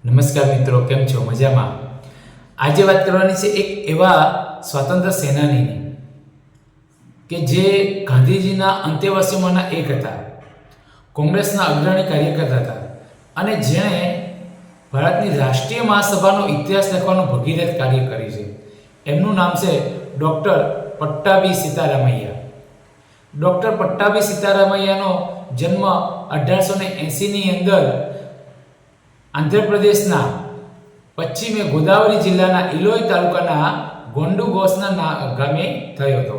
નમસ્કાર મિત્રો, કેમ છો? મજામાં? આજે વાત કરવાની છે એક એવા સ્વાતંત્ર્ય સેનાનીની કે જે ગાંધીજીના અંતેવાસીઓમાંના એક હતા, કોંગ્રેસના અગ્રણી કાર્યકર્તા હતા અને જેણે ભારતની રાષ્ટ્રીય મહાસભાનો ઇતિહાસ લખવાનું ભગીરથ કાર્ય કર્યું છે. એમનું નામ છે ડૉક્ટર પટ્ટાભી સીતારામૈયા. ડૉક્ટર પટ્ટાભી સીતારામૈયાનો જન્મ 1880ની અંદર આંધ્રપ્રદેશના પશ્ચિમે ગોદાવરી જિલ્લાના ઇલોઈ તાલુકાના ગોંડુગોસના ગામે થયો હતો.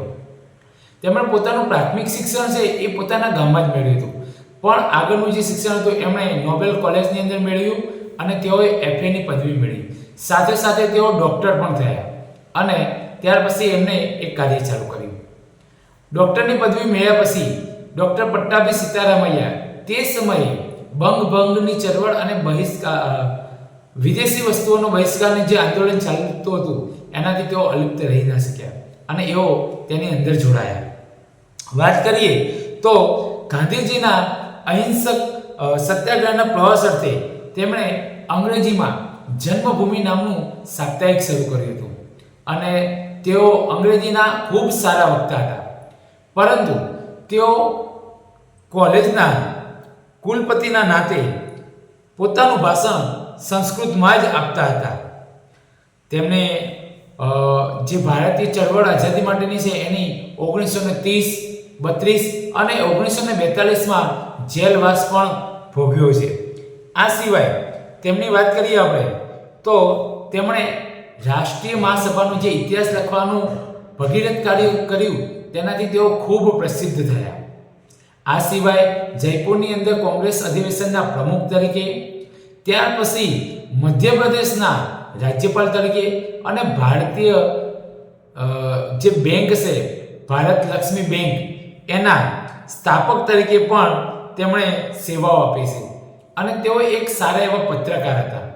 તેમણે પોતાનું પ્રાથમિક શિક્ષણ છે એ પોતાના ગામમાં જ મેળવ્યું હતું, પણ આગળનું જે શિક્ષણ હતું એમણે નોબેલ કોલેજની અંદર મેળવ્યું અને તેઓએ એફએની પદવી મેળવી. સાથે સાથે તેઓ ડૉક્ટર પણ થયા અને ત્યાર પછી એમણે એક કાર્ય ચાલુ કર્યું. ડૉક્ટરની પદવી મેળવ્યા પછી ડૉક્ટર પટ્ટાભી સીતારામૈયા તે સમયે બંગભંગની ચળવળ અને વિદેશી વસ્તુઓનો બહિષ્કારની જે આંદોલન ચાલતું હતું એનાથી તેઓ અલિપ્ત રહી ન શક્યા અને એઓ તેની અંદર જોડાયા. વાત કરીએ તો ગાંધીજીના અહિંસક સત્યાગ્રહના પ્રવાસ અર્થે તેમણે અંગ્રેજીમાં જન્મભૂમિ નામનું સાપ્તાહિક શરૂ કર્યું હતું અને તેઓ અંગ્રેજીના ખૂબ સારા વક્તા હતા, પરંતુ તેઓ કોલેજના કુલપતિના નાતે પોતાનું ભાષણ સંસ્કૃતમાં જ આપતા હતા. તેમણે જે ભારતીય ચળવળ આઝાદી માટેની છે એની 1930, 32 અને 1942માં જેલવાસ પણ ભોગ્યો છે. આ સિવાય તેમની વાત કરીએ આપણે તો તેમણે રાષ્ટ્રીય મહાસભાનો જે ઇતિહાસ લખવાનું ભગીરથ કાર્ય કર્યું તેનાથી તેઓ ખૂબ પ્રસિદ્ધ થયા. આ સિવાય જયપુરની અંદર કોંગ્રેસ અધિવેશનના પ્રમુખ તરીકે, ત્યાર પછી મધ્યપ્રદેશના રાજ્યપાલ તરીકે અને ભારતીય જે બેંક છે ભારત લક્ષ્મી બેંક એના સ્થાપક તરીકે પણ તેમણે સેવાઓ આપી છે અને તેઓ એક સારા એવા પત્રકાર હતા.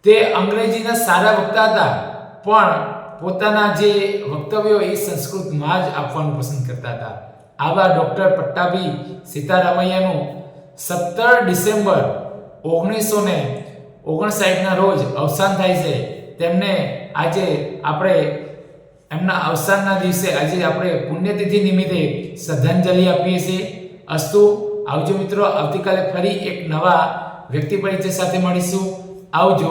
તે અંગ્રેજીના સારા વક્તા હતા, પણ પોતાના જે વક્તવ્યો એ સંસ્કૃતમાં જ આપવાનું પસંદ કરતા હતા. આવા ડૉક્ટર પટ્ટાભી સીતારામૈયાનું 17 ડિસેમ્બર 1959ના રોજ અવસાન થાય છે. તેમને આજે આપણે એમના અવસાનના દિવસે આજે આપણે પુણ્યતિથિ નિમિત્તે શ્રદ્ધાંજલિ આપીએ છીએ. અસ્તુ. આવજો મિત્રો, આવતીકાલે ફરી એક નવા વ્યક્તિ પરિચય સાથે મળીશું. આવજો.